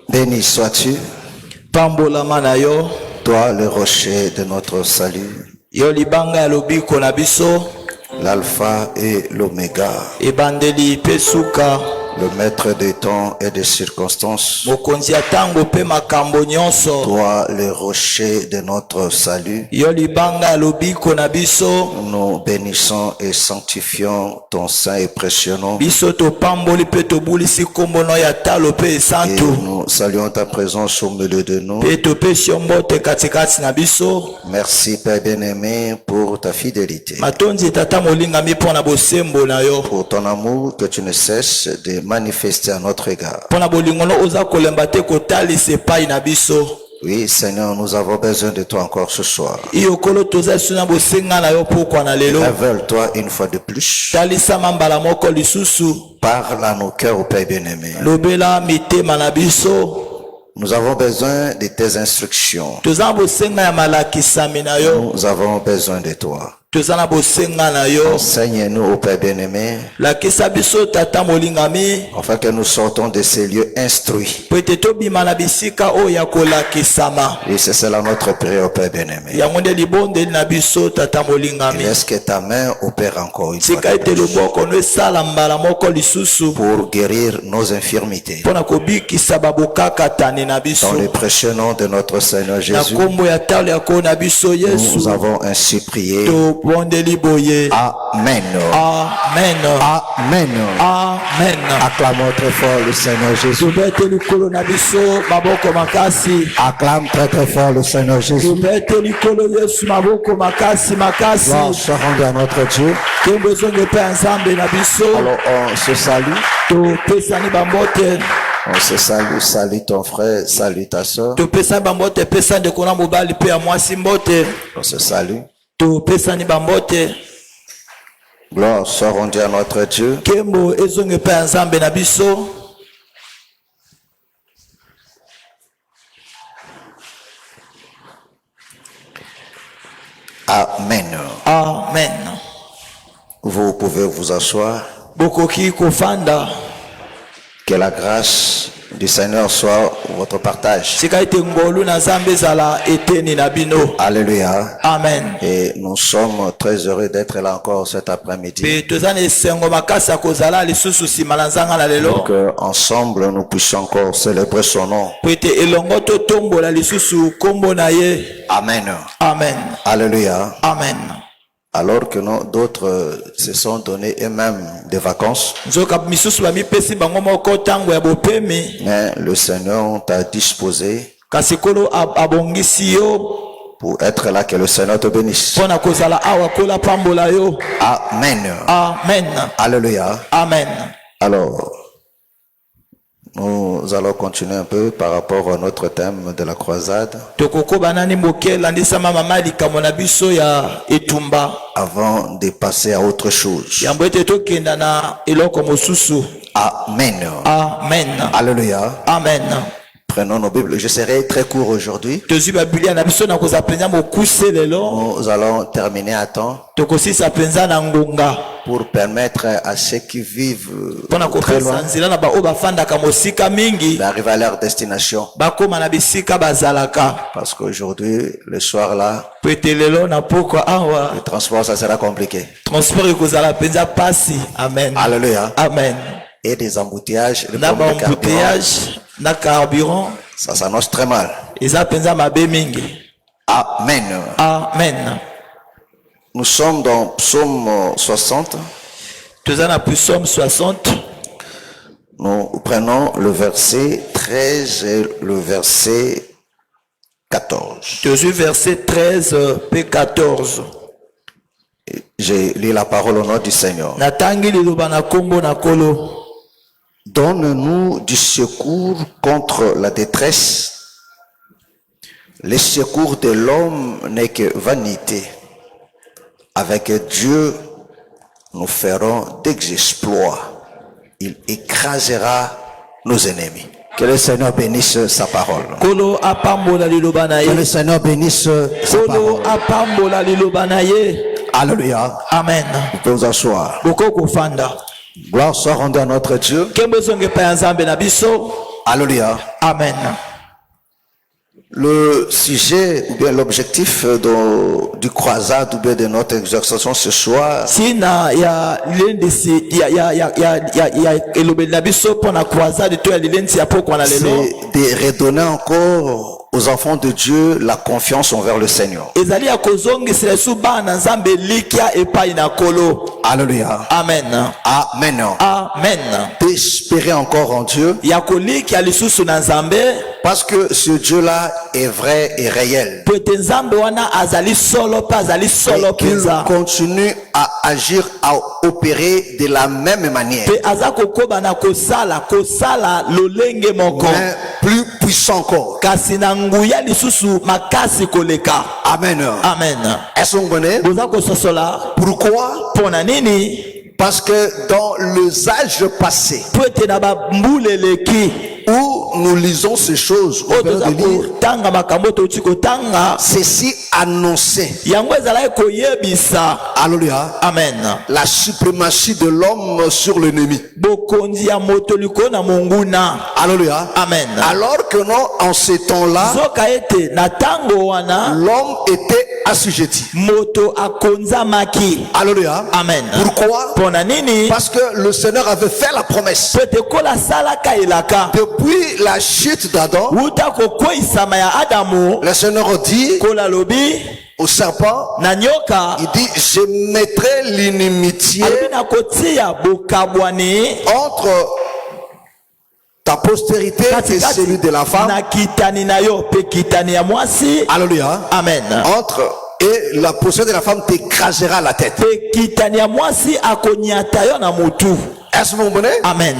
Béni sois-tu, Pambola manayo, toi le rocher de notre salut, yo libanga lobiko na biso, l'alpha et l'oméga, ebandeli pesuka, le maître des temps et des circonstances, mokonzi ya tango pe makambo nyonso, toi le rocher de notre salut. yo libanga lobiko na biso, Nous bénissons et sanctifions ton saint et précieux nom. biso to pamboli pe to bulisi kombo no ya talo pe Et santu, nous saluons ta présence au milieu de nous. pe to pe siombote katikati na biso. Merci Père bien-aimé pour ta fidélité, Matonzi tata molingami pona bosembo na yo, pour ton amour que tu ne cesses de manifester à notre égard. pona bolingono oza kolemba te kotalisa epai na biso. Oui Seigneur, nous avons besoin de toi encore ce soir. Iyokolo toza suna bosenga na yo pokwa na lelo. Révèle-toi une fois de plus. Talisa mambala moko lisusu, Parle à nos cœurs, au Père bien-aimé. lobela mitema na biso. Nous avons besoin de tes instructions. Toza na bosenga ya malakisami na yo, Nous avons besoin de toi. toza na bosenga na yo. Enseigne-nous, au Père bien-aimé, Lakisa biso tata molingami, afin que nous sortons de ces lieux instruits. po ete tobima na bisika oyo ya kolakisama. Et c'est cela notre prière, au Père bien-aimé. Yango nde libondeli na biso tata Et molingami. laisse que ta main opère encore une fois Tika de ete plus loboko no esala mbala moko lisusu, pour guérir nos infirmités. mpona kobikisa babokakatani na biso. Dans le précieux nom de notre Seigneur Na Jésus, kombo ya talo ya koo na biso Yesu, nous avons ainsi prié. tobondeli boye. Amen. Amen. Amen. Amen. Acclamons très fort le Seigneur Jésus. Tobete likolo na biso maboko makasi. Acclame très très fort le Seigneur Jésus. Tobete likolo Yesu maboko makasi makasi. Gloire soit rendue à notre Dieu. Kembo ezongi epai ya Nzambe na biso. Alors on se salue. Topesani bambote. On se salue. Salue ton frère, salue ta soeur. Topesani bambote, pesa ndeko na mobali pe ya mwasi mbote. On se salue. Topesani bambote. Gloire soit rendue à notre Dieu. Kembo ezongi epai ya Nzambe na biso. Amen. Amen. Vous pouvez vous asseoir. Bokoki kofanda. Que la grâce du Seigneur soit votre partage. Tika ete ngolu na Nzambe ezala eteni na bino. Alléluia. Amen. Et nous sommes très heureux d'être là encore cet après-midi. Pe toza na esengo makasi ya kozala lisusu nsima na nzanga na lelo. Pour que ensemble nous puissions encore célébrer son nom. Po ete elongo totombola lisusu kombo na ye. Amen. Amen. Alléluia. Amen. Alors que d'autres se sont donnés eux-mêmes des vacances. Nzoka misusu bamipesi bango moko tango ya bopemi. Mais le Seigneur t'a disposé Kasi kolo abongisi yo pour être là, que le Seigneur te bénisse. mpona kozala awa kola pambola yo. Amen. Amen. Alléluia. Amen. Alors, nous allons continuer un peu par rapport à notre thème de la croisade. Tokoko banani moke landisama mama likambo na biso ya etumba. Avant de passer à autre chose. Yambo ete tokenda na eloko mosusu. Amen. Amen. Alléluia. Amen. Prenons nos Bibles. Je serai très court aujourd'hui. Tozwi babiblia na biso na koza penza mokuse lelo. Nous allons terminer à temps Tokosisa penza na ngonga. pour permettre à ceux qui vivent Mpona très loin kopesa nzela na bao bafandaka mosika mingi. d'arriver à leur destination. Bakoma na bisika bazalaka. Parce qu'aujourd'hui, le soir là, Po ete lelo na poko awa. le transport, ça sera compliqué. Transport ekozala penza pasi. Amen. Alléluia. Amen. Et des embouteillages, le Na problème de carburant, embouteillage na carburant. ça s'annonce très mal. Eza penza mabe mingi. Amen. Amen. Nous sommes dans Psaume 60. Toza na Psaume 60. Nous prenons le verset 13 et le verset 14. Tozwi verset 13 pe 14. J'ai lu la parole au nom du Seigneur. Natangi liloba na kombo na kolo. Donne-nous du secours contre la détresse. Le secours de l'homme n'est que vanité. Avec Dieu, nous ferons des exploits. Il écrasera nos ennemis. Que le Seigneur bénisse sa parole. Kolo apambola liloba na Que le ye. Seigneur bénisse sa Kolo parole. apambola liloba na ye. Alléluia. Amen. Vous pouvez vous asseoir. Boko kufanda. Gloire soit rendue à notre Dieu. Kembo zonge pa nzambe na biso. Alléluia. Amen. Le sujet ou bien l'objectif du croisade ou bien de notre exhortation ce soir, Sina ya lendisi ya elobeli na biso pona croisade to ya lilensi ya poko na lelo. c'est de redonner encore aux enfants de Dieu la confiance envers le Seigneur. Ezali ya kozongisela su bana nzambe likia epai na kolo. Alléluia. Amen. Amen. Amen. D'espérer encore en Dieu, Ya kolikia lisusu na nzambe parce que ce Dieu-là est vrai et réel. po ete nzambe wana azali solo pa azali solo Et qu'il penza. continue à agir, à opérer de la même manière, Pe aza kokoba na kosala lolenge moko. mais plus puissant encore. Kasi na nguya lisusu makasi koleka. Amen. Amen. Est-ce que vous comprenez? Boza kososola Pourquoi? pona nini? Parce que dans les âges passés, Po ete na bambule leki où nous lisons ces choses, on oyo vient toza de lire, kotanga makambo touti kotanga ceci annoncé, yango ezalaki koyebisa. alléluia, Amen. la suprématie de l'homme sur l'ennemi. Bokonzi ya moto likolo na monguna. Alléluia. Amen. Alors que non, en ces temps-là, Zoka ete na tango wana l'homme était assujetti. moto akonzamaki. Alléluia. Amen. Pourquoi? Pona nini? Parce que le Seigneur avait fait la promesse. Po ete kola salaka elaka Depuis la chute d'Adam, wuta kokweyisama ya Adamu. le Seigneur dit Kola lobi au serpent, na nyoka il dit, je mettrai l'inimitié alobi na kotia bokabwani entre ta postérité et celui de la femme. na kitani na yo pe kitani ya mwasi. Alléluia. Amen. Entre et la postérité de la femme t'écrasera la tête. Pe kitani ya mwasi akonyata yo na mutu. Est-ce que vous comprenez? Amen.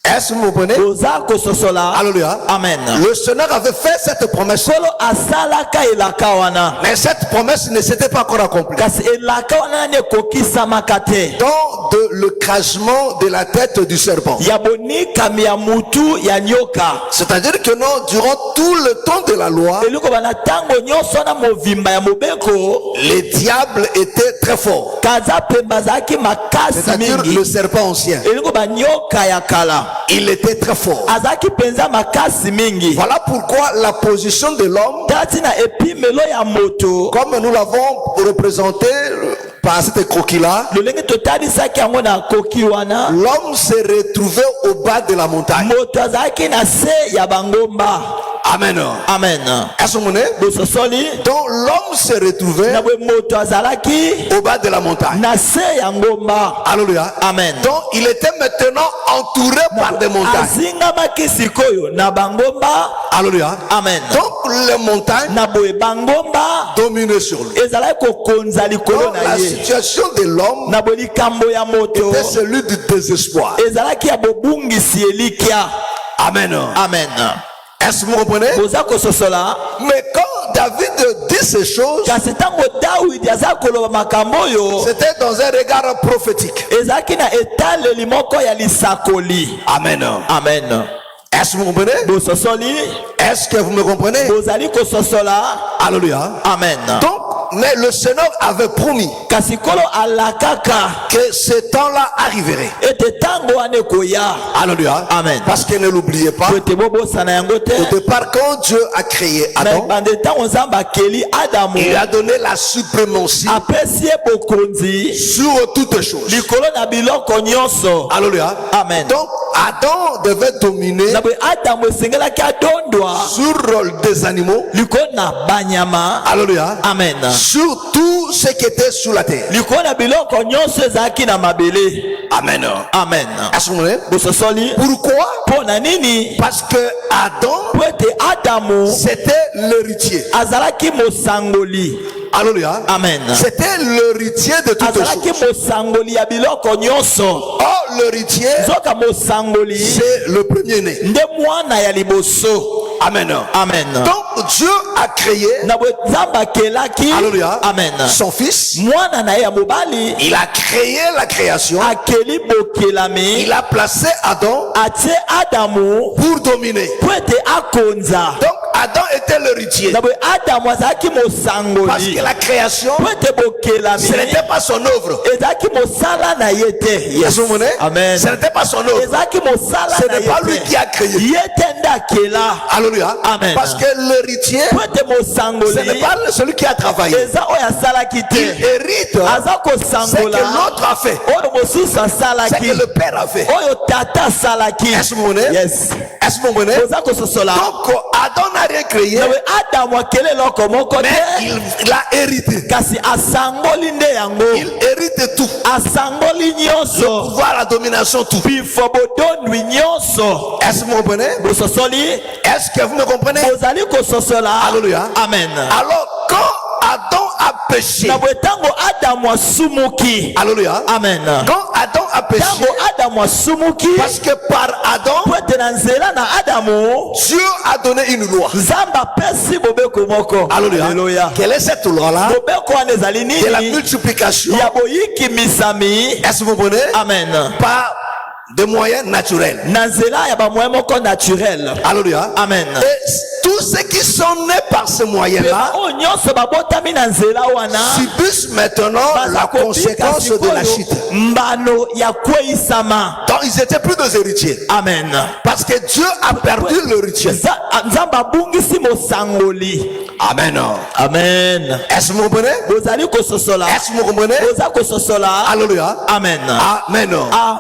Est-ce que vous comprenez? Oza kososola. Alléluia. Amen. Le Seigneur avait fait cette promesse. Solo asalaka elaka wana. Mais cette promesse ne s'était pas encore accomplie. Kasi elaka wana ne kokisamaka te. Dans le crasement de la tête du serpent. Ya bonikami ya mutu ya nyoka. C'est-à-dire que non, durant tout le temps de la loi, Eluko bana tango nyonso na movimba ya mobeko. les diables étaient très forts. Kaza pemba zaki makasi C'est-à-dire mingi. le serpent ancien. Eluko ba nyoka ya kala. Il était très fort. Azaki penza makasi mingi. Voilà pourquoi la position de l'homme, Tati na epimelo ya moto. comme nous l'avons représenté par cette croquis-là, Lolenge totalisaki yango na koki wana. l'homme s'est retrouvé au bas de la montagne. Moto azaki na se ya bangomba. Amen. Amen. Est-ce que vous comprenez? Bososoli. Donc l'homme s'est retrouvé Na bwe moto azalaki au bas de la montagne. na se ya ngomba. Alléluia. Amen. Donc il était maintenant entouré par des montagnes. Azingamaki sikoyo na bangomba. Alléluia. Amen. Donc les montagnes Na boye bangomba dominaient sur lui. ezalaki kokonza likolo Donc na la ye. situation de l'homme Na boye likambo ya moto était celui du désespoir. ezalaki ya bobungisi elikya. Amen. Amen. Est-ce que vous comprenez? Boza kososola. Mais quand David dit ces choses, Kasi tango Dawidi aza koloba makambo oyo c'était dans un regard prophétique. ezalaki na etaleli moko ya lisakoli. Amen. Amen. Est-ce que vous comprenez? Bososoli. Est-ce que vous me comprenez? Bozali kososola. Alléluia. Amen. Donc, mais le Seigneur avait promis Kasi kolo alakaka que ce temps-là arriverait. ete tango wana ekoya. Alléluia. Amen. Parce que ne l'oubliez pas, Po ete bobosana yango te. au départ, quand Dieu a créé Mais Adam, bande ntango nzambe akeli Adamu il a donné la suprématie apesi ye bokonzi sur toutes choses. likolo na biloko nyonso. Alléluia. Amen. Donc, Adam devait dominer Na boye Adamu esengelaki adondwa sur des animaux. likolo na banyama. Alléluia. Amen. Sur tout ce qui était sur la terre. Likolo na biloko nyonso ezalaki na mabele. Amen. Amen. Est-ce que vous comprenez? Bososoli. Pourquoi? Mpo na nini? Parce que Adam, Po ete Adamu c'était l'héritier. azalaki mosangoli. Alléluia. Amen. C'était l'héritier de toutes Azalaki choses. mosangoli ya biloko nyonso. Or, l'héritier, Zoka mosangoli c'est le premier-né. nde mwana ya liboso. Amen. Amen. Donc, Dieu a créé, Na boye nzambe akelaki. alléluia, Amen. son fils. Mwana na ye ya mobali Il a créé la création. akeli bokelami. Il a placé Adam Atie Adamu pour dominer. po ete akonza. Donc, Adam était l'héritier. na boye adamu azalaki Parce mosangoli que la création, po ete bokelami ce n'était pas son œuvre. ezalaki mosala na ye te. Yes. Vous comprenez? Amen. Ce n'était pas son œuvre. ezalaki mosala Ce na n'est pas lui ye qui a créé. te ye te nde akela. Alléluia. Amen. Parce que l'héritier, po ete ce n'est mosangoli pas celui qui a travaillé. eza oyo asalaki Il te hérite aza ce que kosangola l'autre a fait. oyo mosusu Ce asalaki que le père a fait. oyo tata asalaki. Est-ce que vous comprenez? Yes. Est-ce que vous comprenez? oza kososola Donc, Adam n'a rien créé, nawe adamu akele eloko moko mais te il a hérité. kasi asangoli nde yango Il hérite tout. asangoli nyonso Pouvoir, la domination, tout. bifo bodondwi nyonso Est-ce que vous comprenez? bososoli Est-ce que vous me comprenez? bozali kososola. Alléluia. Amen. Alors, quand Adam a péché, na boye ntango adamu asumuki. Alléluia. Amen. Quand Adam a péché, ntango adamu asumuki parce que par Adam, po ete na nzela na adamu Dieu a donné une loi. nzambe apesi bobeko moko. Alléluia. Quelle est cette loi-là? bobeko wana ezali De la nini? multiplication. ya boyikimisami. Est-ce que vous comprenez? Amen. Par des moyens naturels. na nzela ya bamoyen moko naturel. Alléluia. Amen. Et tous ceux qui sont nés par ce moyen-là oyo nyonso babotami na nzela wana subissent maintenant la conséquence de la chute. mbano ya kweisama. Donc ils étaient plus des héritiers. Amen. Parce que Dieu a perdu l'héritier. nzambe abungisi mosangoli. Amen. Amen. Est-ce que vous comprenez? bozali kososola. Est-ce que vous comprenez? boza kososola. Alléluia. Amen. Amen.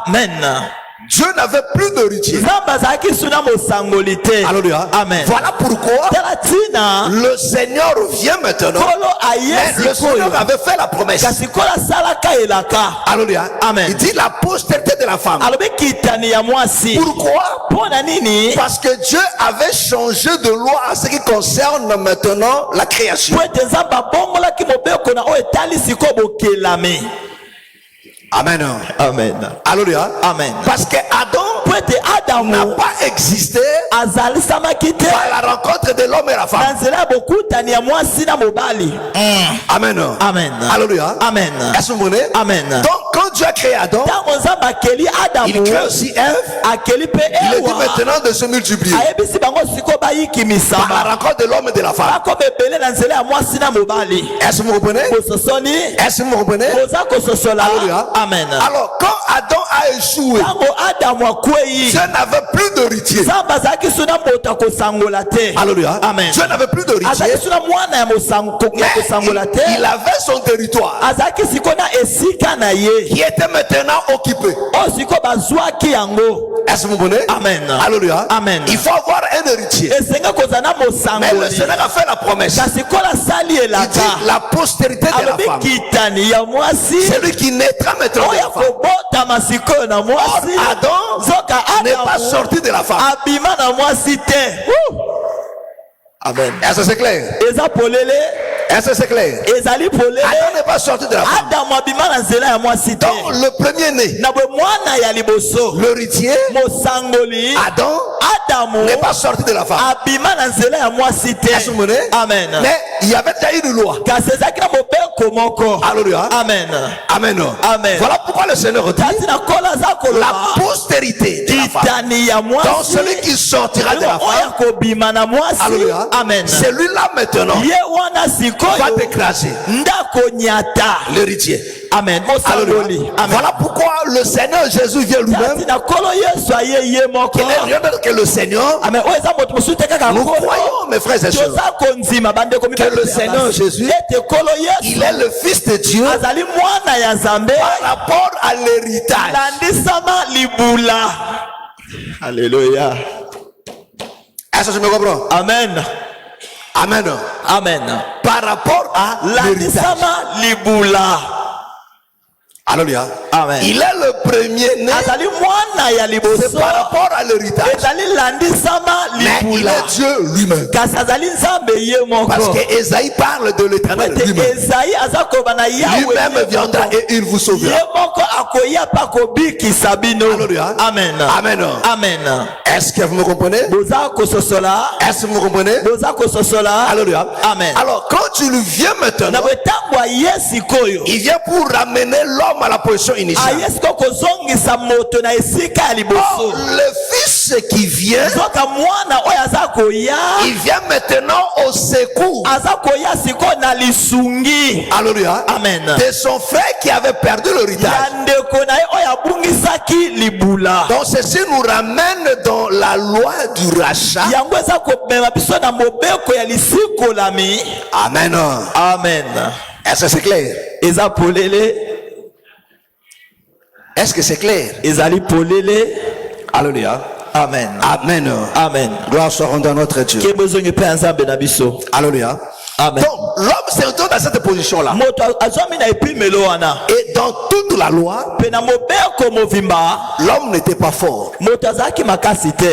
Amen. Dieu n'avait plus d'héritier. nzambe azalaki suna mosangoli te. Alléluia. Amen. Voilà pourquoi tala tina le Seigneur vient maintenant. kolo Mais ayesi le Seigneur koyo avait fait la promesse. kasi kolo asalaka elaka. Alléluia. Amen. Il dit la postérité de la femme. alobi kitani ya mwasi. Pourquoi? mpo na nini? Parce que Dieu avait changé de loi en ce qui concerne maintenant la création. po ete nzambe abongolaki mobeko na oyo etali sikoyo bokelami. Amen. Amen. Alléluia. Amen. Parce que Adam po ete n'a adamu pas existé azalisamaki te par la rencontre de l'homme et la na femme. nzela ya bokutani ya mwasi na mobali. Amen. Amen. Alléluia. Amen. Est-ce que vous comprenez? Amen. Donc quand Dieu a créé Adam, ntango nzambe akeli il adamu crée aussi Ève. akeli mpe Il est dit ewa maintenant de se multiplier ayebisi bango sikoyo par bayikimisama la rencontre de l'homme et de la femme. bakoma ebele na nzela ya mwasi na mobali. Est-ce que vous comprenez? bososoli Est-ce que vous comprenez? boza kososola. Alléluia. Amen. Alors quand Adam a échoué, ntango adamu akwei Dieu n'avait plus d'héritier. nzambe azalaki suna moto akosangola te. Alléluia. Amen. Dieu n'avait plus d'héritier. azalaki suna mwana ya kosangola te. Il avait son territoire azalaki sikoyo na esika na ye qui était maintenant occupé. oyo sikoyo bazwaki yango. Est-ce que vous comprenez? Amen. Alléluia. Amen. Il faut avoir un héritier. esenga kozala na Mais le mosangoli Seigneur a fait la promesse. kasi kola asali Il dit elaka la postérité de la alobi femme. kitani ya mwasi Celui qui naîtra maintenant de oyo la femme. akobotama sikoyo na mwasi. Or, Adam nzoka n'est pas adamu sorti de la femme. abima na mwasi te. Amen. Est-ce que c'est clair? eza polele Est-ce que c'est clair? ezali polele Adam n'est pas sorti de la femme. adamu abima na nzela ya mwasi te. Donc le premier-né, na bwe mwana ya liboso l'héritier, mosangoli Adam, adamu n'est pas sorti de la femme. abima na nzela ya mwasi te. Est-ce que vous comprenez? Amen. Mais il y avait déjà une loi. kasi ezalaki na mobeko moko. Alléluia. Amen. Amen. Amen. Voilà pourquoi le Seigneur dit kasi na kola aza la koloba postérité de la femme. kitani ya Donc mwasi celui qui sortira de la oyo femme, akobima na mwasi. Alléluia. Amen. Celui-là maintenant ye wana va sikoyo déclarer ndakonyata. l'héritier. Amen. mosangoli. Alléluia. Amen. Voilà pourquoi le Seigneur Jésus vient lui-même. kasi na kolo yesu aye ye moko. Il n'est rien d'autre que le Seigneur. Amen. oyo eza moto mosusu te kaka Nous kolo. croyons, mes frères et sœurs, toza kondima bandeko que le Seigneur Jésus, ete kolo yesu il est le Fils de Dieu azali mwana ya nzambe par rapport à l'héritage. landisama libula. Alléluia. Est-ce que je me comprends? Amen. Amen. Amen. Par rapport à l'héritage. landisama libula. Alléluia. Amen. Il est le premier-né. azali mwana ya C'est liboso par rapport à l'héritage. ezali landisama Mais il libula. est Dieu lui-même. kasi azali nzambe ye Parce moko. que Esaïe parle de l'éternel ete lui-même. ezayi aza koba na yawe Lui-même ye viendra moko. et il vous ye sauvera. moko akoya mpe akobikisa bino. Alléluia. Amen. Amen. Amen. Est-ce que vous me comprenez? boza kososola. Est-ce que vous me comprenez? boza kososola. Alléluia. Amen. Alors quand tu lui viens na maintenant, bwe ntango aye sikoyo il vient pour ramener l'homme à la position initiale. aye sikoyo kozongisa moto na esika ya Or, liboso. le Fils fils qui vient, Zoka mwana oyo aza koya. il vient maintenant au secours. Aza koya siko na lisungi. Alléluia. Amen. De son frère qui avait perdu l'héritage. Ya ndeko na ye oyo abungisaki libula. Donc ceci nous ramène dans la loi du rachat. Yango eza komema biso na mobeko ya lisikolami. Amen. Amen. Est-ce que c'est clair? Eza polele. Est-ce que c'est clair? Ezali polele. Alléluia. Amen. Amen. Amen. Gloire soit rendue à notre Dieu. Ke bezongi pe nzambe na biso. Alléluia. Amen. Donc l'homme se retrouve dans cette position-là. Moto azwami na epimelo wana. Et dans toute la loi, Pe na mobeko movimba. l'homme n'était pas fort. Moto azaki makasi te.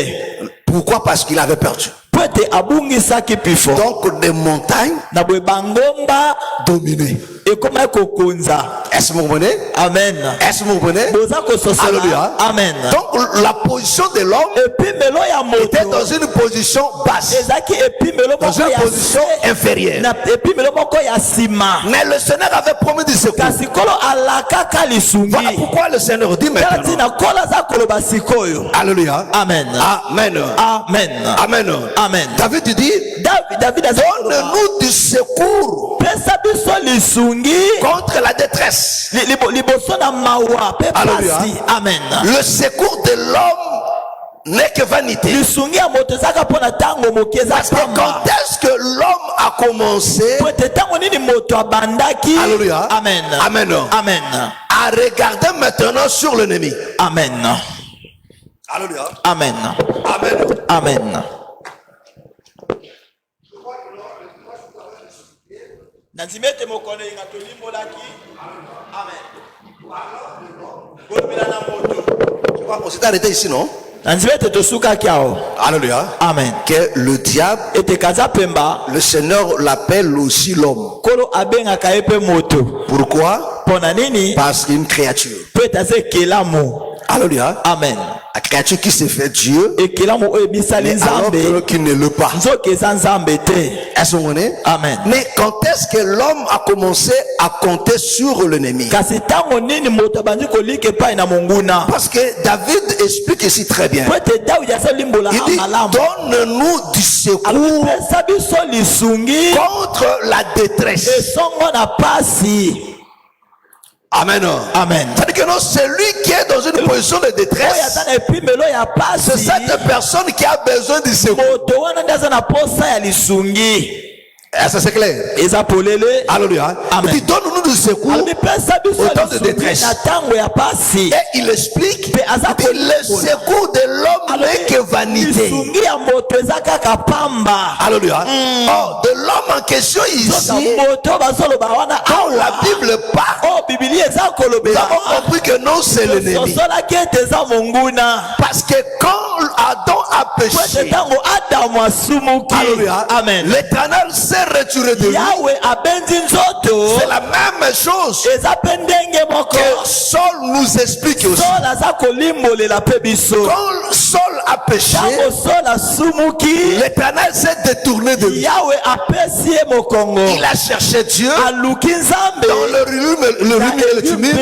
Pourquoi? Parce qu'il avait perdu. Po ete abungisaki pifo. Donc des montagnes Na boye bangomba dominées. ekoma kokonza. Est-ce que vous comprenez? Amen. Est-ce que vous comprenez? Boza kososola. Alléluia. Amen. Donc la position de l'homme Epimelo ya était moto. dans une position basse, Ezaki epimelo dans moko une ya position se. inférieure. Na epimelo moko ya sima. Mais le Seigneur avait promis du secours. Kasi kolo alakaka lisungi. Voilà pourquoi le Seigneur dit Tala maintenant. tina kola za koloba sikoyo. Alléluia. Amen. Amen. Amen. Amen. Amen. David dit, David aza koloba. donne-nous du secours Pesa biso lisungi. contre la détresse. Liboso na mawa pe Alléluia. pasi. Amen. Le secours de l'homme n'est que vanité. Lisungi ya moto ezaka mpona ntango moke eza Parce que pamba. quand est-ce que l'homme a commencé Po ete ntango nini moto abandaki. Alléluia. Amen. Amen. Amen. à regarder maintenant sur l'ennemi? Amen. Alléluia. Amen. Amen. Amen. Nazimete mokono inga tolimbolaki. Amen. Golobela na moto. Je crois qu'on s'est arrêté ici, non? Nazimete tosukaki ao. Alléluia. Amen. Que le diable, Ete kaza pemba. le Seigneur l'appelle aussi l'homme. Kolo abengaka ye pe moto. Pourquoi? Pona nini? Parce qu'une créature. Po ete aza ekelamu. Alléluia. Amen. La créature qui s'est fait Dieu, Ekelamu oyo ebisali mais alors nzambe. qu'il ne l'est pas. Nzoka eza nzambe te. Est-ce que vous comprenez? Amen. Mais quand est-ce que l'homme a commencé à compter sur l'ennemi? Kasi ntango nini moto abandi kolika epai na monguna. Parce que David explique ici très bien. Po ete Dawidi azolimbola Il dit, malamu. donne-nous du secours Alopesa biso lisungi. contre la détresse. Esongo na pasi. Amen. Amen. C'est-à-dire que non, celui qui est dans une position de Oyo détresse, aza na epimelo ya c'est pasi. cette personne qui a besoin du secours. Moto wana nde aza na posa ya lisungi. Est-ce que c'est clair? Eza polele. Alléluia. Amen. Il dit, donne-nous du secours. Alopesa biso Au temps de lisungi détresse. na ntango ya pasi. Et il explique, Pe aza il dit, le secours de l'homme n'est que vanité. lisungi ya moto eza kaka pamba. Alléluia. Or, de l'homme en question Soka ici, moto bazoloba wana quand la awa. Bible parle, Oh biblia eza nous kolobela. avons compris que non, c'est l'ennemi. Sosolaki ete eza monguna. Parce que quand Adam a Po ete péché, ntango adamu asumuki. Alléluia, Amen. l'Éternel s'est retiré de lui. Yawe abendi nzoto. C'est la même chose Eza pe ndenge moko. que Saul nous explique aussi. Sol aza kolimbolela pe biso. Quand Saul a péché, Ntango Sol asumuki. l'Éternel s'est détourné de lui. Yawe apesi ye mokongo. Il a cherché Dieu Aluki nzambe. dans le Urim et le Thummim.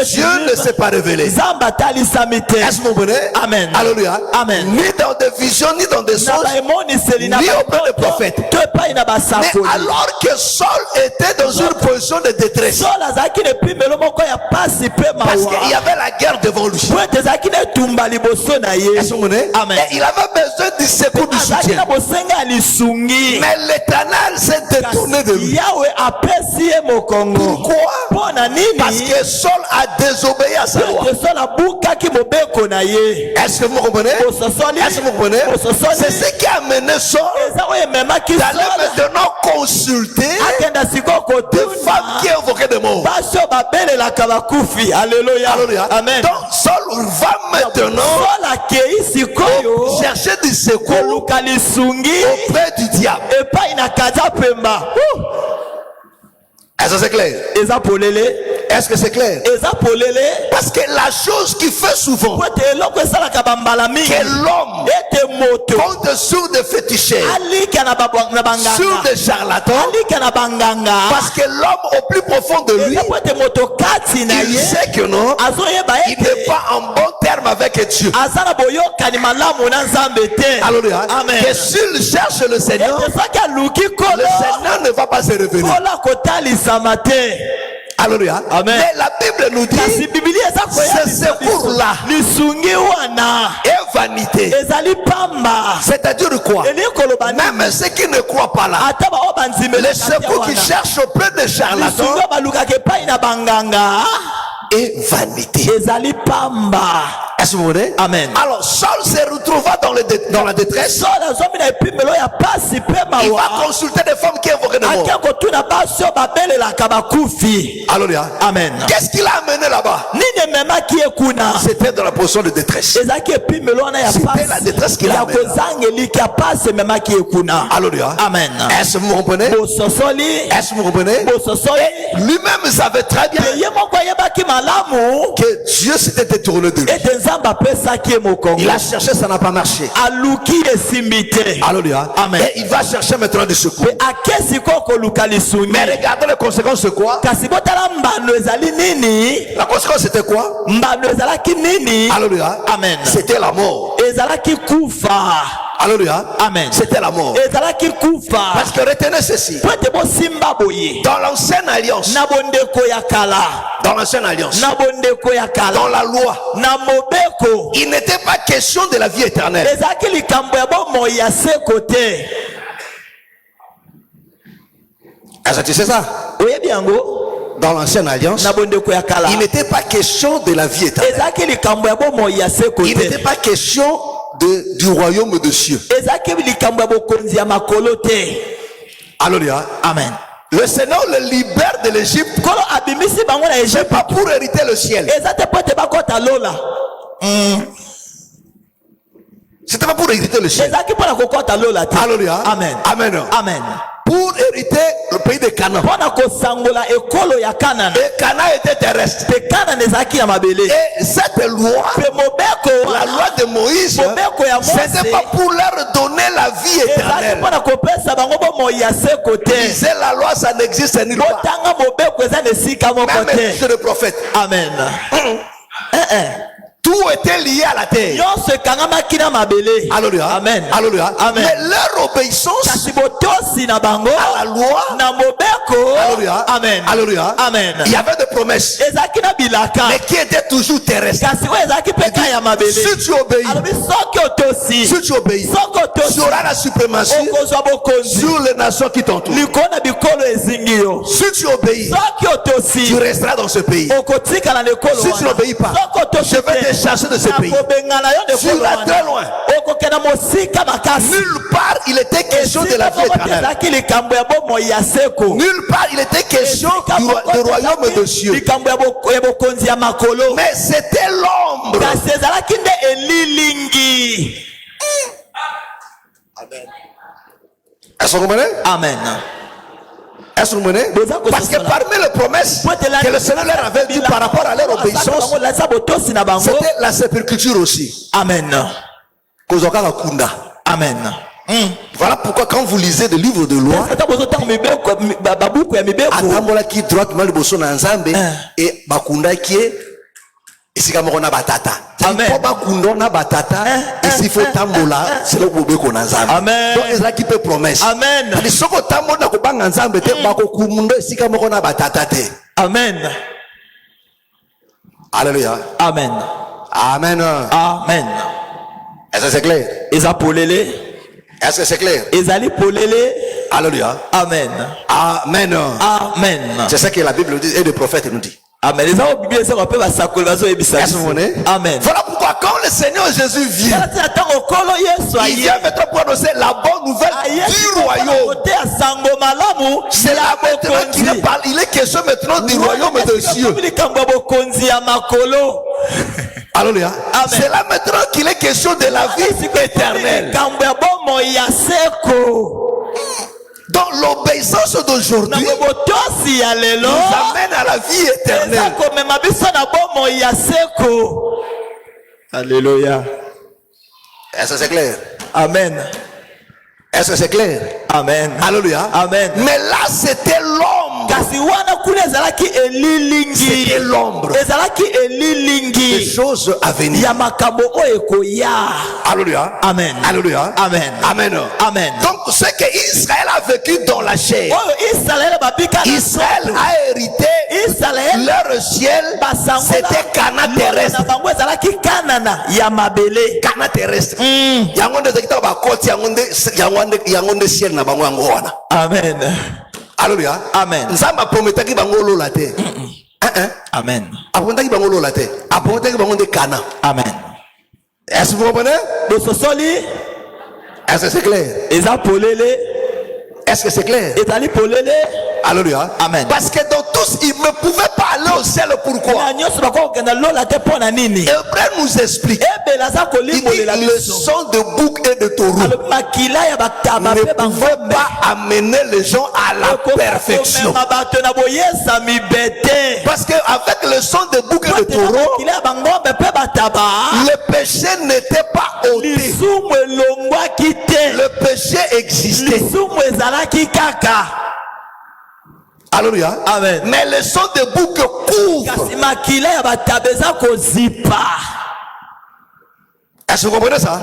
Dieu ne s'est pas révélé. Nzambe atalisami te. Est-ce que vous comprenez? Amen. Alléluia. Amen. Ni dans des visions, ni dans des Na songes. baemoniseli na Ni auprès des prophètes. to epai na Mais basakoli. alors que Saul était dans une position de détresse, Sol azalaki na epimelo moko ya pasi pe parce qu'il y mawa. avait la guerre devant lui. Po ete ezalaki na etumba liboso na ye. Est-ce que vous comprenez? Amen. Et il avait besoin du secours, du azalaki soutien. na bosenga ya lisungi. Mais l'Éternel s'est détourné de lui. Yawe apesi ye mokongo. Pourquoi? Mpona Parce nini? que Saul a désobéi à sa loi. ete Sol abukaki mobeko na ye. Est-ce que vous comprenez? Bososoli. Est-ce que vous comprenez? Bososoli. C'est ce qui a amené Saul eza oyo ememaki d'aller Sol maintenant consulter akenda sikoyo des femmes qui kotuna invoquaient des morts. basi oyo babelelaka bakufi. Alleluya. Alléluia. Amen. Donc Saul va maintenant Sol akei sikoyo chercher du secours koluka lisungi auprès du diable. epai na kaza pemba. Est-ce que c'est clair? Eza polele. Est-ce que c'est clair? eza polele Parce que la chose qui fait souvent po ete eloko esalaka bambala mingi que l'homme ete moto compte sur des féticheurs, alika na banganga sur des charlatans, alika na banganga parce que l'homme au plus profond de lui, eza po ete moto kati na il ye sait que non, azoyeba il ete n'est pas en bon terme avec Dieu. aza na boyokani malamu na nzambe te. Alléluia. Amen. Que s'il cherche le Seigneur, ete soki aluki le kolo Seigneur ne va pas se révéler. kola kotalisama te. Alléluia. Amen. Mais la Bible nous dit, kasi bibilia eza ce secours-là lisungi wana est vanité. ezali pamba C'est-à-dire quoi? eli koloba Même ceux qui ne croient pas là, ata bao banzimeli les secours qui cherchent auprès des charlatans lisungi balukaka epai na banganga est vanité. ezali pamba. Est-ce que vous voyez? Amen. Alors Saul se retrouva dans la détresse. sola azomi na epimelo ya pasi mpe Il mawa va consulter des femmes qui invoquaient des morts. ake kotuna basi oyo babelelaka bakufi. Alléluia. Amen. Qu'est-ce qu'il a amené là-bas? nini ememaki ye kuna C'était dans la position de détresse. ezalaki epimelo wana ya C'était la détresse qu'il ya avait. kozangeliki ya pasi ememaki ye kuna. Alléluia. Amen. Est-ce que vous comprenez? bososoli Est-ce que vous comprenez? bososoli Lui-même savait très bien ye moko ayebaki malamu que Dieu s'était détourné de lui. ete nzambe apesaki ye mokongo Il a cherché, ça n'a pas marché. aluki esimbi te. Alléluia. Amen. Et il va chercher maintenant du secours. pe akesi ko koluka lisungi. Mais regardez les conséquences, c'est quoi? kasi botala mbano ezali nini. La conséquence c'était quoi? mbano ezalaki nini. Alléluia. Amen. C'était la mort. ezalaki kufa. Alléluia. Amen. C'était la mort. ezalaki kufa. Parce que retenez ceci. po ete bosimba boye Dans l'ancienne alliance, na bondeko ya kala dans l'ancienne alliance, na bondeko ya dans kala la loi, na mobeko il n'était pas question de la vie éternelle. ezalaki likambo ya bomoi ya seko te. Est-ce que tu sais ça? oyebi yango Dans l'ancienne alliance, na bondeko ya kala il n'était pas question de la vie éternelle. ezalaki likambo ya bomoi ya seko Il n'était te. pas question du royaume de cieux. ezalaki likambo ya bokonzi ya makolo te. Alléluia. Amen. Le Seigneur le libère de l'Égypte, kolo abimisi bango na c'est Egypte pas pour hériter le ciel. eza te po ete bakota lola. C'était pas pour hériter le ciel. ezalaki mpo na kokota lola te. Alléluia. Amen. Amen. Amen. Pour hériter le pays de Canaan. mpo na kosangola ekolo ya kanana. Et Canaan était terrestre. pe kanana ezalaki ya mabele. Et cette loi, pe mobeko la loi de Moïse, mobeko ya c'était Mose pas pour leur donner la vie ezalaki éternelle. mpo na kopesa bango bomoi ya seko te. Disait la loi, ça n'existe nulle part. botanga mobeko eza na esika moko Même te. chez le prophète. Amen. Tout était lié à la terre. nyonso ekangamaki na mabele. Alléluia. Amen. Alléluia. Amen. Mais leur obéissance kasi botosi na bango à la loi, na mobeko. Alléluia. Amen. Alléluia. Amen. Il y avait des promesses, ezalaki na bilaka mais qui étaient toujours terrestres. kasi oyo ezalaki mpe ka ya mabele. Si tu obéis, alobi soki otosi si tu obéis, soki otosi tu auras la suprématie okozwa bokonzi sur les nations qui t'entourent. likolo na bikolo ezingi yo. Si tu obéis, soki otosi tu resteras dans ce pays. okotikala na ekolo Si tu n'obéis pas, soki otosi je vais te chasser de ce pays. nakobengana yo na Tu ekolo vas très wana loin. okokenda mosika makasi. Nulle part il était question de la vie éternelle. ezalaki likambo ya bomoi ya seko. Nulle part il était question du royaume de Dieu. likambo ya bokonzi ya makolo. Mais c'était l'ombre. kasi ezalaki nde elilingi. Est-ce que vous comprenez? Amen. Est-ce que vous comprenez? Parce que parmi les promesses que le Seigneur leur avait dit par rapport à leur obéissance, c'était la sépulture aussi. Amen. Amen. Voilà pourquoi quand vous lisez des livres de loi, atambolaki droitement liboso na Nzambe et bakundaki esika moko na batata. Po bakunda na batata esi faut tambola c'est le bobeko na Nzambe. Donc ezalaki pe promesse. Amen. Adi soko tambola na kobanga Nzambe te bakokunda esika moko na batata te. Amen. Alléluia. Amen. Amen. Amen. Est-ce que c'est clair? Eza polele. Est-ce que c'est clair? Ezali polele. Alléluia. Amen. Amen. Amen. C'est ça que la Bible dit et le prophète nous dit. Amen. Est-ce que vous voyez? Amen. Voilà pourquoi quand le Seigneur Jésus vient, il vient maintenant prononcer la bonne nouvelle du royaume. C'est là maintenant il est question maintenant du royaume de Dieu. Alléluia. C'est là maintenant qu'il est question de la vie éternelle. Donc l'obéissance d'aujourd'hui nous amène à la vie éternelle. Alléluia. Est-ce que c'est clair? Amen. Est-ce que c'est clair? Amen. Alléluia. Amen. Mais là c'était l'ombre. C'était l'ombre des choses à venir. Alléluia. Amen. Alléluia. Amen. Amen. Amen. Donc ce que Israël a vécu dans la chair, Israël a hérité leur ciel, c'était Canaan terrestre. Canaan terrestre. Amen. Alléluia. Amen. Nzamba prometaki bango lola te. Amen. Aprometaki bango lola te. Aprometaki bango de Canaan. Amen. Est-ce que vous comprenez? Est-ce que c'est clair? Est-ce que c'est clair? Alléluia. Amen. Parce que dans tous, ils ne pouvaient pas aller au ciel. Pourquoi? Hébreu nous explique. Il dit le son de bouc et de taureau ne pouvait pas amener les gens à la perfection. Parce qu'avec le son de bouc et de taureau, le péché n'était pas ôté. Le péché existait. Alléluia. Amen. Mais le son de bouc couvre. Est-ce que vous comprenez ça?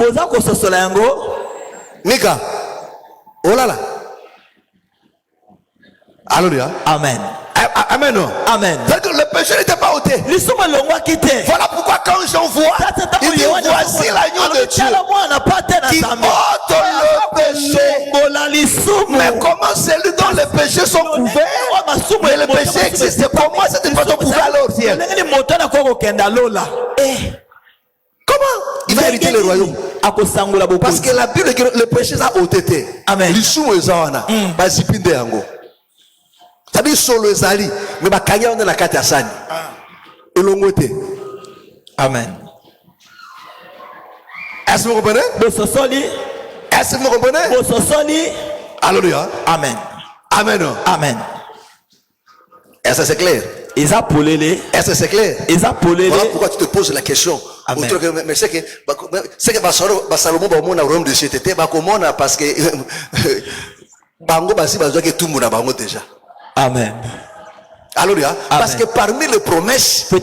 Nika. Oh là là. Alléluia. Amen. Amen. Amen. Le péché n'était pas ôté. Voilà pourquoi quand j'en vois, il dit voici l'agneau de Dieu qui ôte le péché. Mais comment celui dont les péchés sont couverts, mais le péché existe, comment cette personne pouvait aller au ciel? Comment il va hériter le royaume? Parce que la Bible dit que le péché a ôté. Amen. C'est-à-dire solo ezali mais bakanya on na kati ya sani elongote. Amen. Est-ce que vous comprenez? Est-ce que vous comprenez? Alléluia. Amen. Amen. Amen. Est-ce que c'est clair? Est-ce que c'est clair? Voilà pourquoi tu te poses la question. Amen. Mais c'est que Salomon va au royaume de Dieu était parce que bango basi bazwa que tout le monde a bango déjà. Amen. Alléluia. Parce que parmi les promesses, oui,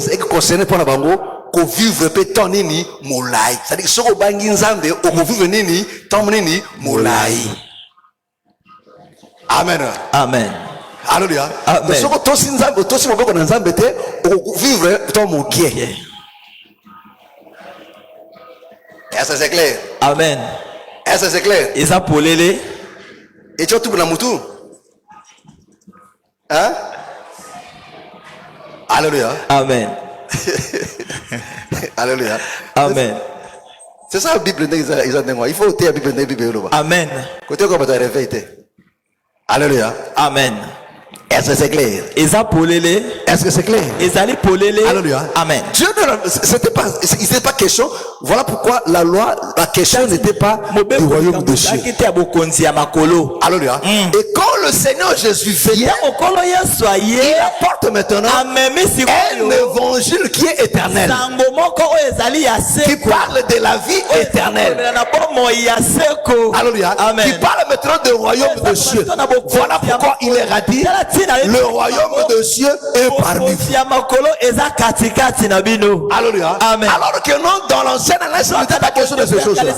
c'est concerné pour la bango, qu'on vive peut tant nini molai. C'est-à-dire que ce qu'on bangi nzambe, on vive nini tant nini molai. Amen. Amen. Alléluia. Amen. Ce qu'on tosi nzambe, tosi mo boko nzambe te, on vivre tant mon kié. Est-ce que c'est clair? Amen. Est-ce que c'est clair? Et ça pour les. Et tu as tout pour la moutou. Hein? Alléluia. Amen. Alléluia. Amen. C'est ça la Bible. Il faut ôter la Bible. Amen. Côté comment tu as réveillé. Alléluia. Amen. Est-ce que c'est clair? Est-ce que c'est clair? Alléluia. Amen. Dieu c'était pas, il n'était pas question. Voilà pourquoi la loi, la question n'était pas du royaume de Dieu. Alléluia. Et quand le Seigneur Jésus vient, il apporte maintenant un évangile qui est éternel, qui parle de la vie éternelle. Alléluia. Qui parle maintenant du royaume de Dieu. Voilà pourquoi il est dit le royaume de Dieu est parmi vous. Alléluia. Amen. Alors que non, dans l'ancienne alliance, il n'était pas question de ces choses-là.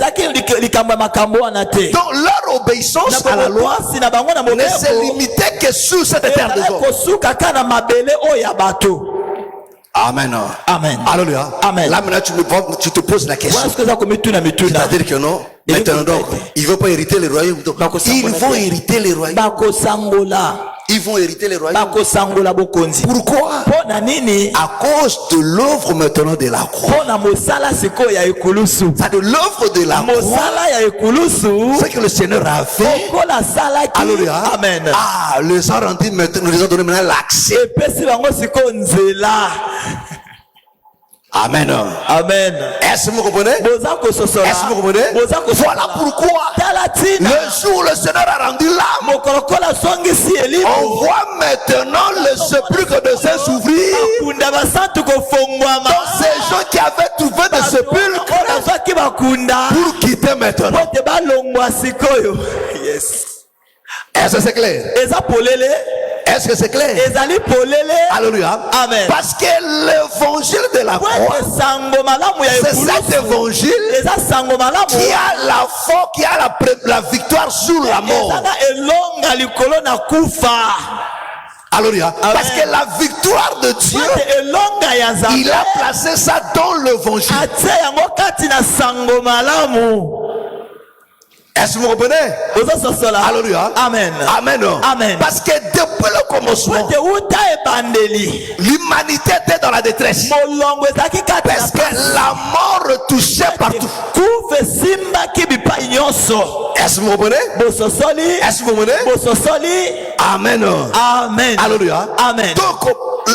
Donc leur obéissance à la loi ne se limitait que sur cette terre des hommes. Amen. Amen. Alléluia. Amen. Là maintenant tu te poses la question. C'est-à-dire que non, maintenant donc, ils ne vont pas hériter le royaume. Ils vont hériter le royaume. Ils vont hériter les royaumes. Pourquoi? À cause de l'œuvre maintenant de la croix. C'est de l'œuvre de la croix. C'est que le Seigneur a fait. Alléluia. Amen. Ah, les a rendus maintenant, nous les a donné maintenant l'accès. Amen. Amen. Est-ce que vous comprenez? Est-ce que vous comprenez? Voilà pourquoi le jour où le Seigneur a rendu l'âme, on voit maintenant le sépulcre de saints s'ouvrir. Donc ces gens qui avaient trouvé de sépulcre pour quitter maintenant. Est-ce que c'est clair? Est-ce que c'est clair? Alléluia. Amen. Parce que l'évangile de la croix, c'est cet évangile qui a la foi, qui a la victoire sur la mort. Alléluia. Parce que la victoire de Dieu, il a placé ça dans l'évangile. Est-ce que vous comprenez? Alléluia. Amen. Amen. Amen. Parce que depuis le commencement, l'humanité était dans la détresse. Parce que la mort touchait partout. Est-ce que vous comprenez? Est-ce que vous comprenez? Amen. Amen. Alléluia. Amen. Donc,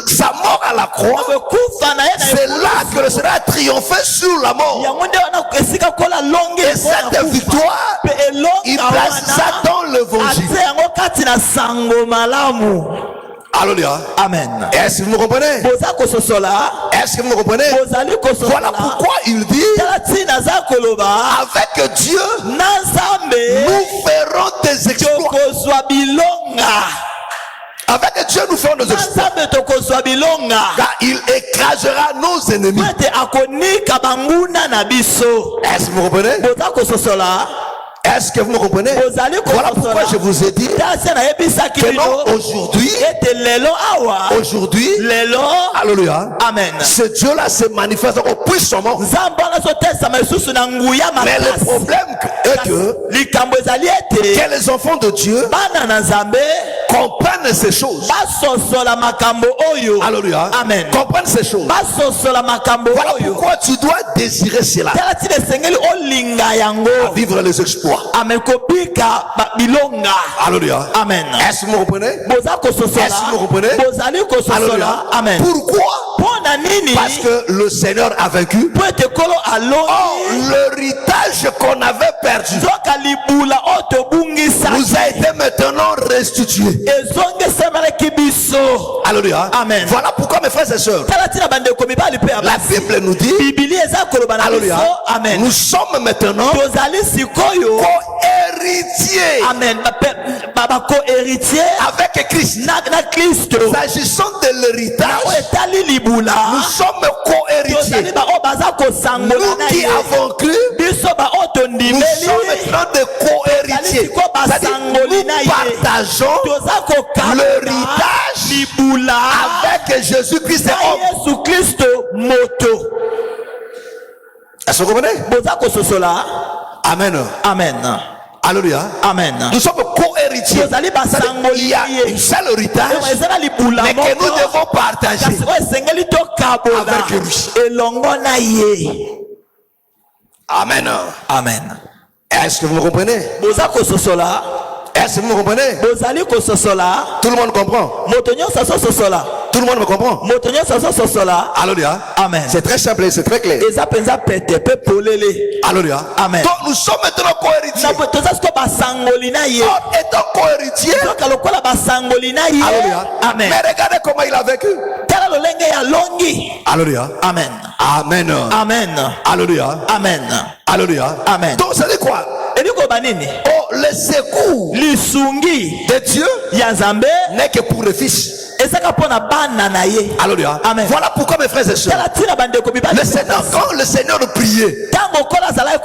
sa mort à la croix, c'est là que le Seigneur a triomphé sur la mort. Et cette victoire, il place ça dans l'évangile. Alléluia. Amen. Est-ce que vous me comprenez? Est-ce que vous me comprenez? Voilà pourquoi il dit, avec Dieu, nous ferons des exploits. Avec Dieu, nous ferons des exploits. Car il écrasera nos ennemis. Est-ce que vous comprenez? Est-ce que vous me comprenez? Voilà pourquoi je vous ai dit que non, aujourd'hui, alléluia, Amen. ce Dieu-là se manifeste encore puissamment. Mais le problème est que les enfants de Dieu comprennent ces choses. Alléluia. Amen. Comprennent ces choses. Voilà pourquoi tu dois désirer cela. À vivre les exploits. Alléluia. Amen. Est-ce que vous comprenez? Est-ce que vous comprenez? Alléluia. Amen. Pourquoi? Parce que le Seigneur a vaincu. Oh, l'héritage qu'on avait perdu nous a été maintenant restitué. Alléluia. Amen. Voilà pourquoi, mes frères et sœurs, la Bible nous dit, alléluia, Amen. nous sommes maintenant co-héritiers. Amen. Avec Christ. S'agissant de l'héritage, nous sommes co-héritiers. Nous qui avons cru, nous sommes maintenant des co-héritiers. C'est-à-dire nous partageons l'héritage avec Jésus-Christ et homme. Est-ce que vous comprenez? Amen. Amen. Alléluia. Amen. Nous sommes co-héritiers. Il y a un seul héritage, mais que nous devons partager avec lui. Amen. Amen. Est-ce que vous me comprenez? Est-ce que vous me comprenez? Tout le monde comprend. Tout le monde me comprend. Alléluia. Amen. C'est très simple et c'est très clair. Alléluia. Amen. Donc nous sommes maintenant co-héritiers. Étant co-héritiers. Alléluia. Amen. Mais regardez comment il a vécu. Alléluia. Amen. Amen. Amen. Alléluia. Amen. Alléluia. Amen. Donc ça dit quoi? Oh, le secours de Dieu n'est que pour le Fils. Alléluia. Amen. Voilà pourquoi, mes frères et sœurs, le Seigneur, quand le Seigneur priait,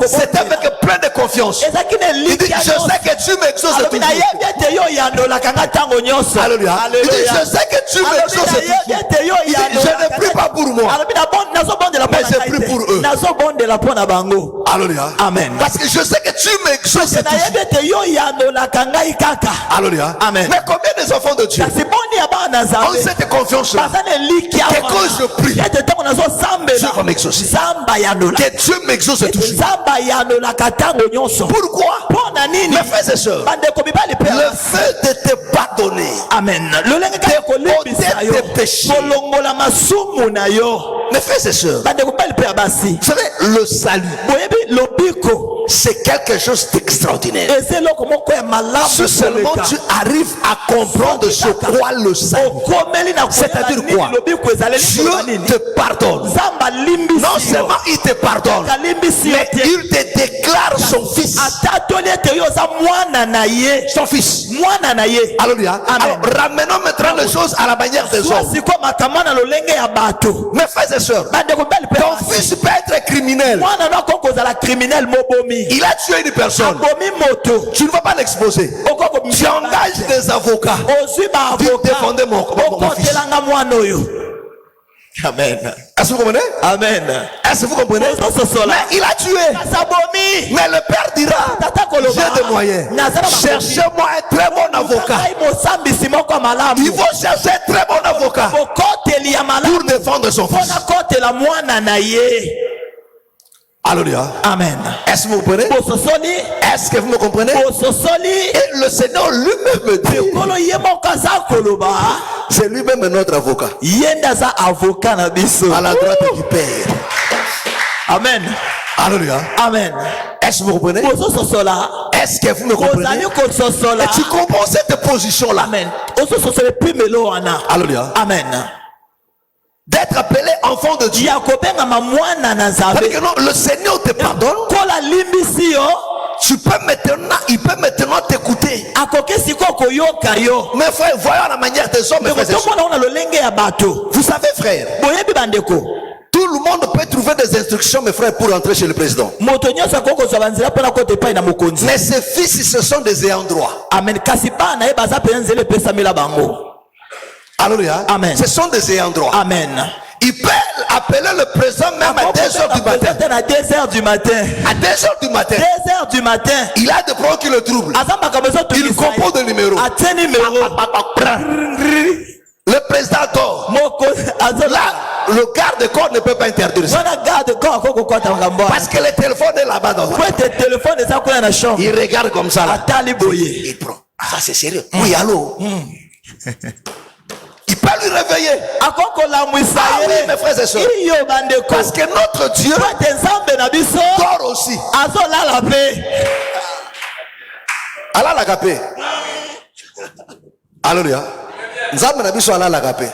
c'était avec plein de confiance. Il dit, je sais que tu m'exauces toujours. Alléluia. Il dit, je sais que tu m'exauces toujours. Il dit, je ne prie pas pour moi, mais je prie pour eux. Alléluia. Amen. Parce que je sais que tu m'exauces toujours. Alléluia. Amen. Mais combien des enfants de Dieu ont cette confiance-là que quand je prie, Dieu va m'exaucer. Que Dieu m'exauce toujours. Pourquoi? Mes frères et sœurs, le fait de te pardonner, Amen. de ôter tes péchés, Mes frères et sœurs, vous savez, le salut, c'est quelque chose d'extraordinaire. Si seulement tu arrives à comprendre ce qu'est le salut, c'est-à-dire quoi? Dieu te pardonne. Non seulement il te pardonne, mais il te déclare son fils. Son fils. Alléluia. Alors ramenons maintenant les choses à la manière des hommes. Mes frères et sœurs, ton fils peut être criminel. Il a tué une personne. Tu ne vas pas l'exposer. Tu engages des avocats pour défendre mon fils. Amen. Est-ce que vous comprenez? Amen. Est-ce que vous comprenez? Mais il a tué. Mais le père dira, j'ai des moyens. Cherchez-moi un très bon avocat. Il faut chercher un très bon avocat pour défendre son fils. Alléluia. Amen. Est-ce que vous comprenez? Est-ce que vous me comprenez? Et le Seigneur lui-même me dit, c'est lui-même notre avocat. À la droite du Père. Amen. Alléluia. Amen. Est-ce que vous comprenez? Est-ce que vous me comprenez? Et tu comprends cette position-là? Amen. Alléluia. Amen. D'être appelé enfant de Dieu. Parce que non, le Seigneur te pardonne. Tu peux maintenant, il peut maintenant t'écouter. Mes frères, voyons la manière des hommes. Vous savez, frère, tout le monde peut trouver des instructions, mes frères, pour entrer chez le président. Mais ces fils, ce sont des ayants droit. Alléluia. Amen. Ce sont des ayants droit. Amen. Il peut appeler le président même à 2h du matin. À 2h du matin. À 2h du matin. 2h du matin. Il a des problèmes qui le troublent. Il compose des numéros. Le président dort. Là, le garde-corps ne peut pas interdire ça. Parce que le téléphone est là-bas dans la chambre. Il regarde comme ça. Là. Il prend. Ah, ça c'est sérieux. Oui, allô. Il peut lui réveiller. Ah oui, mes frères et sœurs. Parce que notre Dieu dort aussi. Allah l'agapé. Alléluia. Nzambe na biso Allah l'agapé.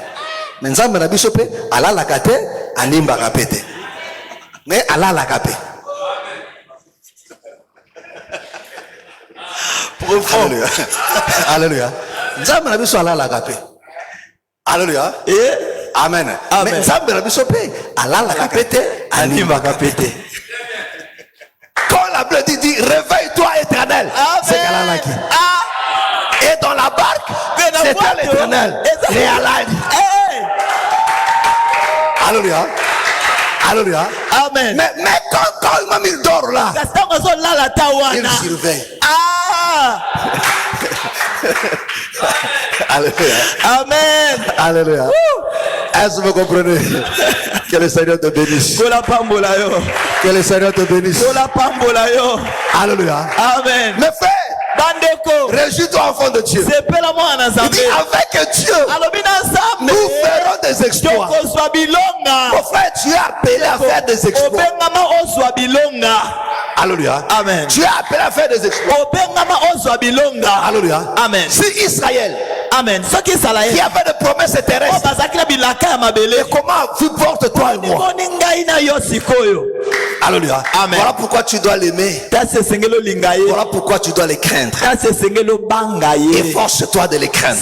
Mais nzambe na biso pe Allah l'agapé animba gapete. Mais Allah l'agapé. Alléluia. Alléluia. Nzambe na biso Allah l'agapé. Alléluia. Amen. Mais nzambe na biso pe Allah l'agapé animba gapete. Quand la Bible dit réveille-toi éternel, c'est qu'Allah l'a dit. Et dans la barque, c'était l'éternel. Alléluia. Alléluia. Amen. Mais quand il dort là, il surveille. Alléluia. Amen. Alléluia. Est-ce que vous comprenez? Que le Seigneur te bénisse. Que le Seigneur te bénisse. Alléluia. Amen. Mes frères, réjouis-toi enfant de Dieu. Il dit avec Dieu, nous ferons des exploits. Mon frère, tu es appelé à faire des exploits. Alléluia. Amen. Tu es appelé à faire des exploits. Alléluia. Amen. Si Israël, amen, qui avait des promesses terrestres, et comment tu portes toi et moi? Alléluia. Amen. Voilà pourquoi tu dois l'aimer. Voilà pourquoi tu dois les craindre. Efforce-toi de les craindre.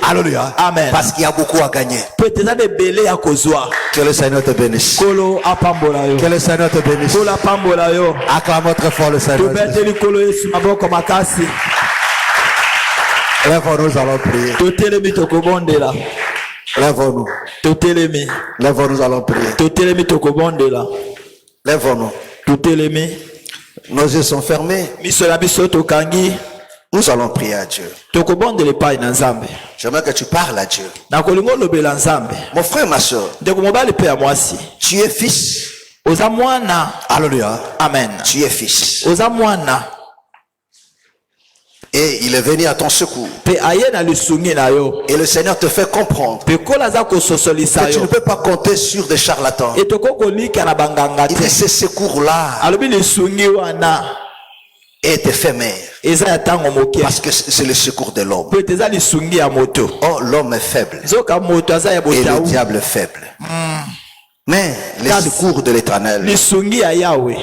Alléluia. Amen. Parce qu'il y a beaucoup à gagner. Que le Seigneur te bénisse. Que le Seigneur te bénisse. Acclame très fort le Seigneur. Lève-nous, nous allons prier. Lève-nous. Lève-nous, nous allons prier. Lève-nous. Nos yeux sont fermés. Nous allons prier à Dieu. J'aimerais que tu parles à Dieu. Mon frère, ma soeur, tu es fils. Alléluia. Amen. Tu es fils. Et il est venu à ton secours. pe aye na lisungi na yo Et le Seigneur te fait comprendre pe kola za kososolisa que tu ne yo peux pas compter sur des charlatans. et toko kolika na banganga Il dit te ce secours-là alobi lisungi wana est éphémère. eza ya ntango moke Parce que c'est le secours de l'homme. pe eza lisungi ya moto Oh, l'homme est faible. zoka moto aza ya Et le botawu diable est faible. Mais les secours de l'Éternel, lisungi ya yawe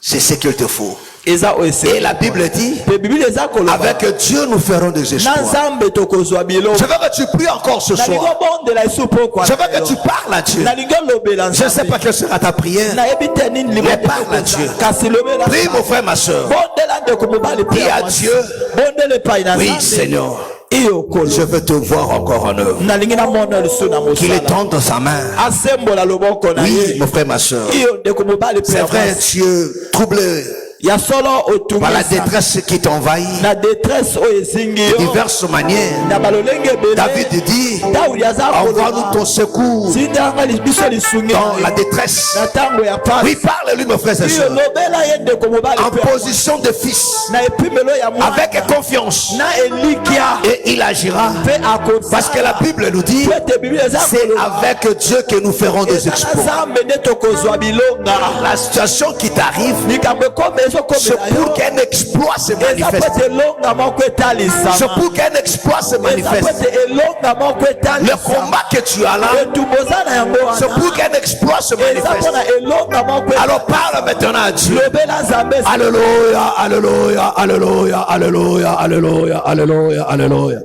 c'est ce qu'il te faut. eza oyo Et la Bible dit, pe bibili eza koloba avec Dieu nous ferons des na exploits. nzambe tokozwa biloko Je veux que tu pries encore ce nalingo soir. bondela esu pokwa Je veux que tu parles à Dieu. nalingo lobela Je ne sais pas quelle sera ta prière. nayebi te nini Mais parle à Dieu. kasi lobela Prie mon frère, ma soeur. bondela ndeko mobali Prie à Dieu. bondela epai na Oui, nzambe Seigneur. iyo kolo Je veux te voir encore en œuvre. nalingi namona liso na Qu'il mosala étende sa main. asembola loboko na Oui, ye mon frère, ma soeur. iyo ndeko mobali C'est vrai, Dieu, troublé ya solo par la otumisa détresse qui t'envahit na détresse oyo ezingi de yo diverses manières. na balolenge ebele David dit, daudi aza envoie-nous ton secours zindanga biso lisungi dans la détresse. na ntango ya pasi Oui, parle-lui, mon frère, c'est iyo ça. lobela ye ndeko mobali En position de fils, na epimelo ya mwana avec confiance. na elikia Et il agira. mpe akoza Parce que la Bible nous dit, po ete biblia eza c'est avec Dieu que nous ferons des eza na exploits. nzambe nde tokozwa bilonga La situation qui t'arrive, likambo ekoma c'est ezokomela yo pour qu'un exploit se eza po manifeste. ete elonga moko C'est etalisama pour qu'un exploit se eza po manifeste. ete elonga moko Le etalisama combat que tu as là, etumbu oza na yango c'est wana pour qu'un exploit se eza manifeste. mpona elonga moko Alors parle maintenant à Dieu. lobela nzambe Alléluia, alléluia, alléluia, alléluia, alléluia, alléluia, alléluia.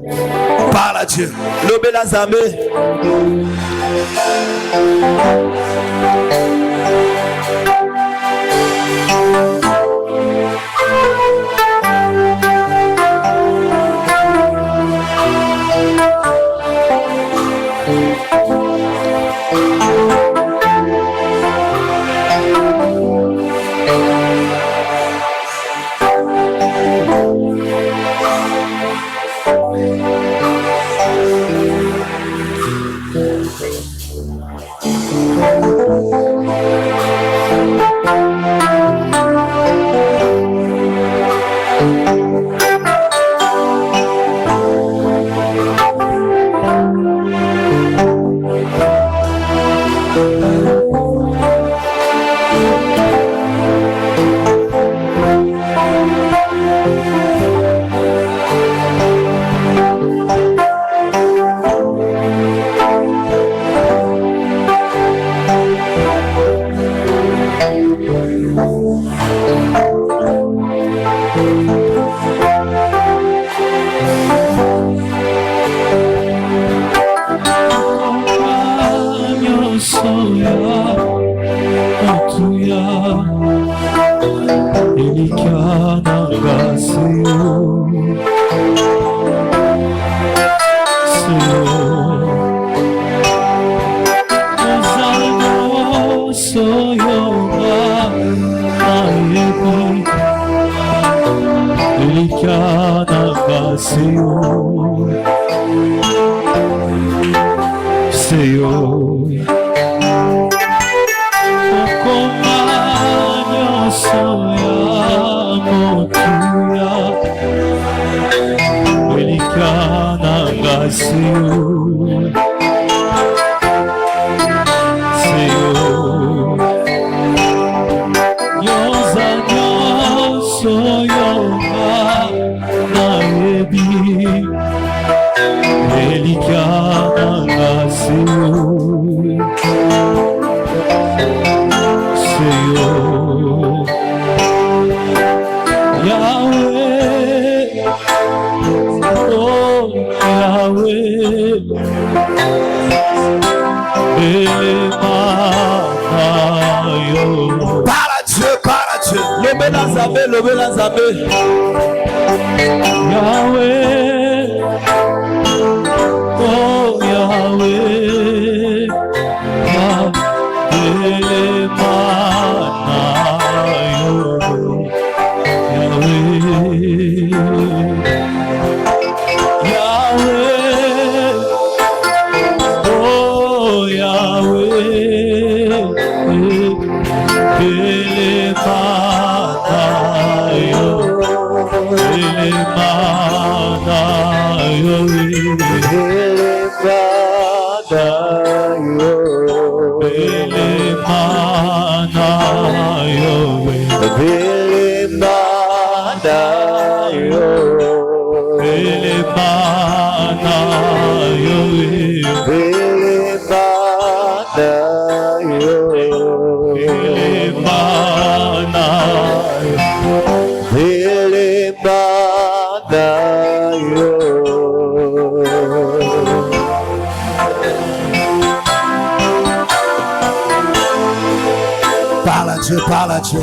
Parle à Dieu. lobela nzambe lobela nzambe Yahweh, oh Yahweh, Yahweh mana yo Yahweh, Yahweh, oh Yahweh, Yahweh Parle à Dieu, parle à Dieu.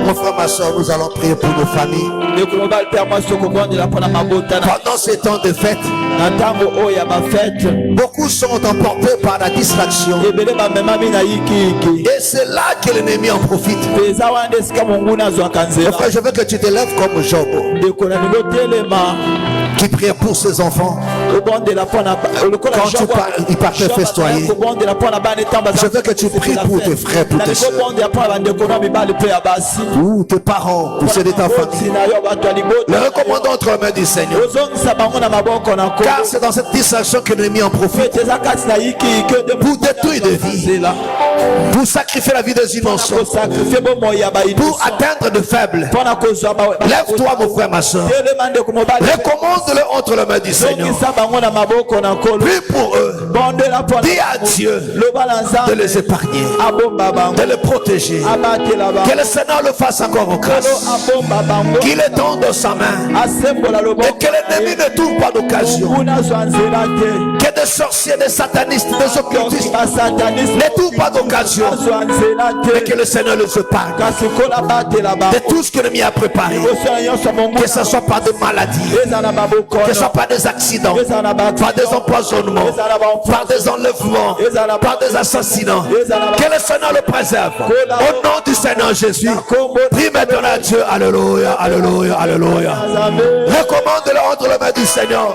Mon frère, ma soeur, nous allons prier pour nos familles. Pendant ces temps de fête, beaucoup sont emportés par la distraction. Et c'est là que l'ennemi en profite. Mon frère, je veux que tu te lèves comme Job, qui prie pour ses enfants. Quand il partait festoyer, je veux que tu pries pour tes frères, pour tes soeurs, ou tes parents, pour ceux de ta famille. Le recommandons entre les mains du Seigneur, car c'est dans cette distraction que l'ennemi en profite pour détruire des vies, pour sacrifier la vie des innocents, pour atteindre de faibles. Lève-toi, mon frère, ma soeur, recommande-le entre les mains du Seigneur. Prie pour eux. Dis à Dieu de les épargner, de les protéger. Que le Seigneur le fasse encore en grâce, qu'il étende sa main et que l'ennemi ne trouve pas d'occasion, que des sorciers, des satanistes, des occultistes ne trouvent pas d'occasion, et que le Seigneur les épargne de tout ce que l'ennemi a préparé, que ce ne soit pas de maladie, que ce ne soit pas des accidents, pas des empoisonnements, par des enlèvements, par des assassinats. Que le Seigneur le préserve. Au nom du Seigneur Jésus, prie maintenant à Dieu. Alléluia, alléluia, alléluia. Recommande-le entre les mains du Seigneur.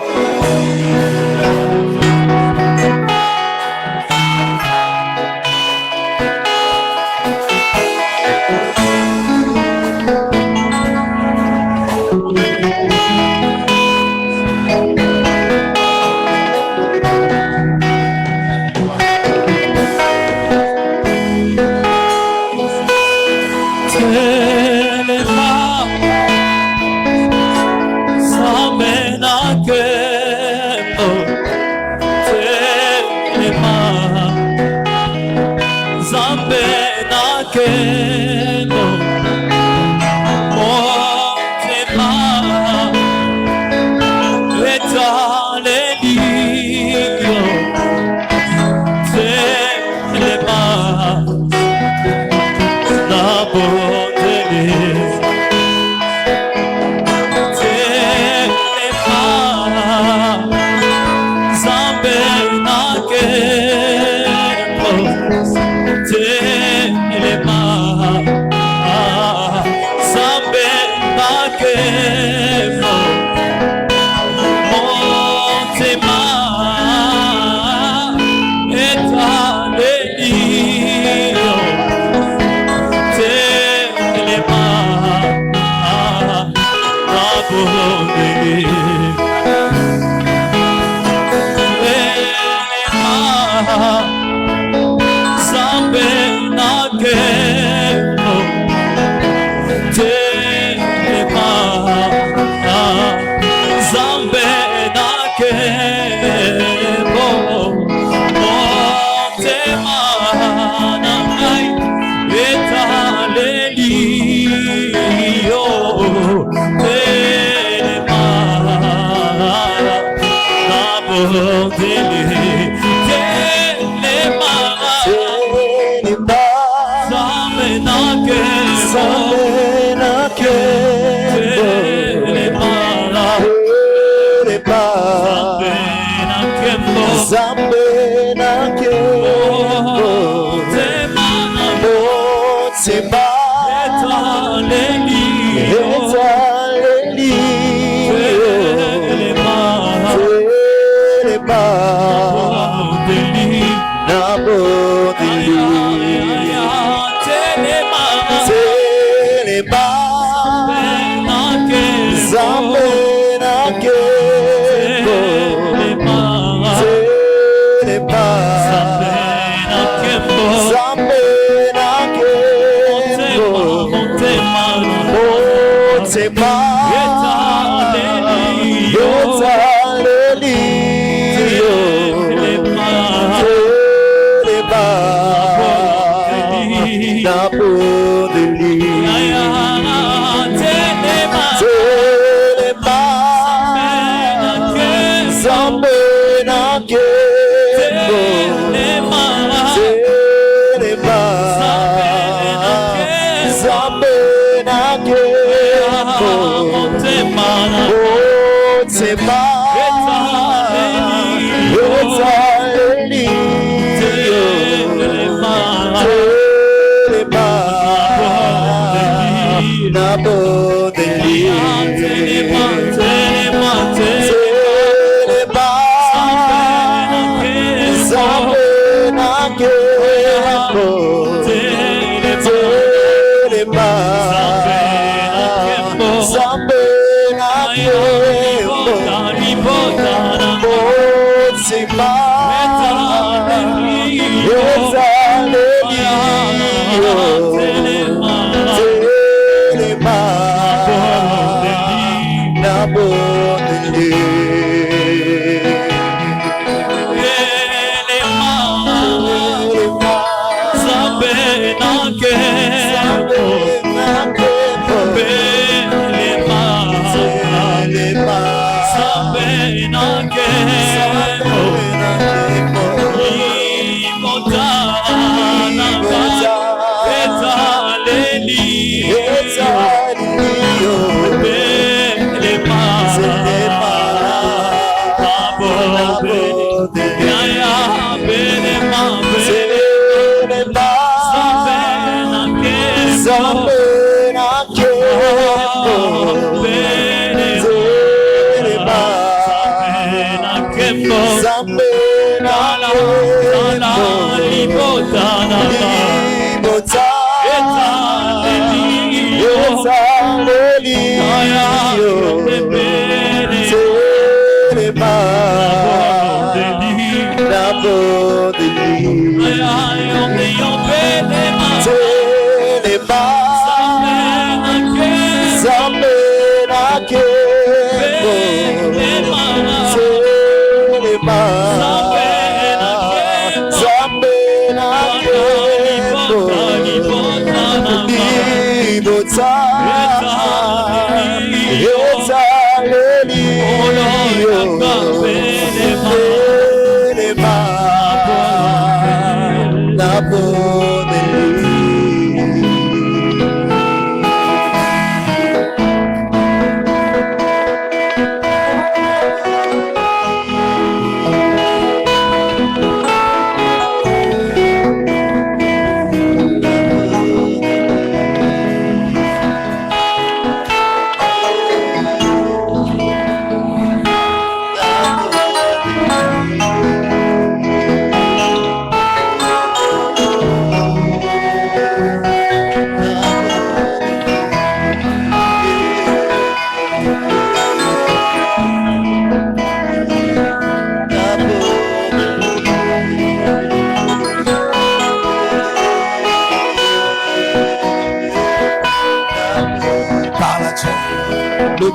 Il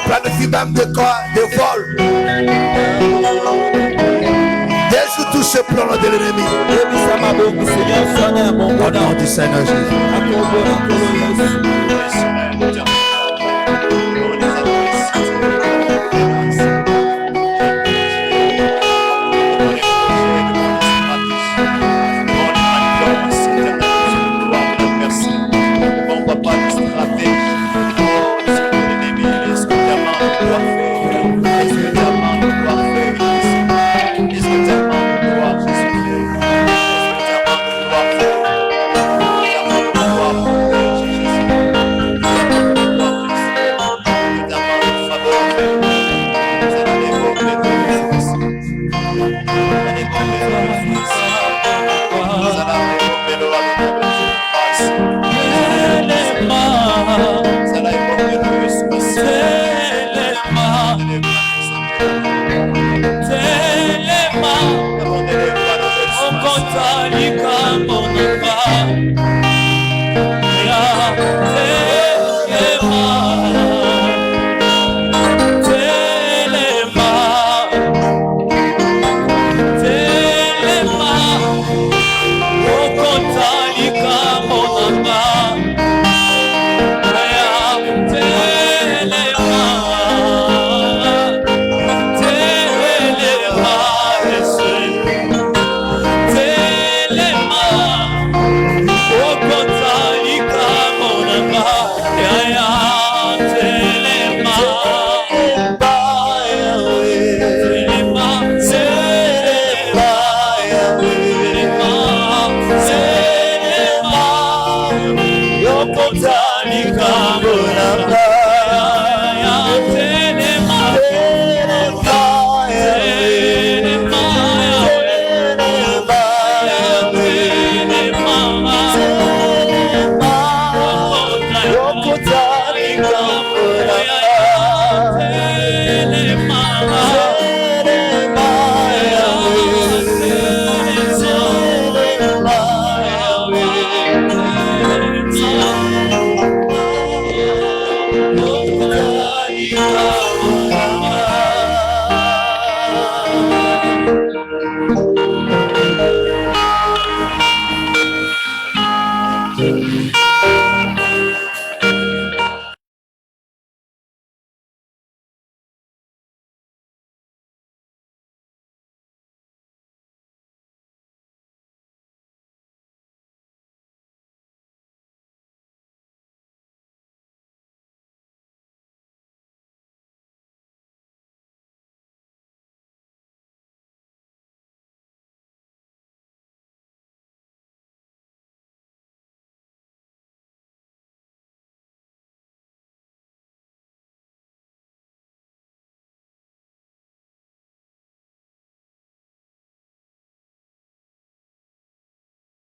planifie même de vol. Déjoue tous ces plans de l'ennemi. Au nom du Seigneur Jésus.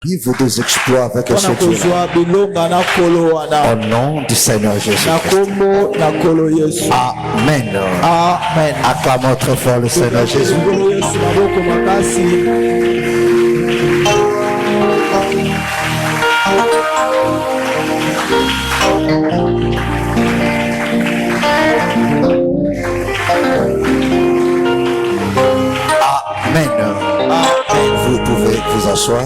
Vivre des exploits avec ce Dieu. Au nom du Seigneur Jésus. Amen. Amen. Acclamons très fort le Seigneur Jésus. Amen. Vous pouvez vous asseoir.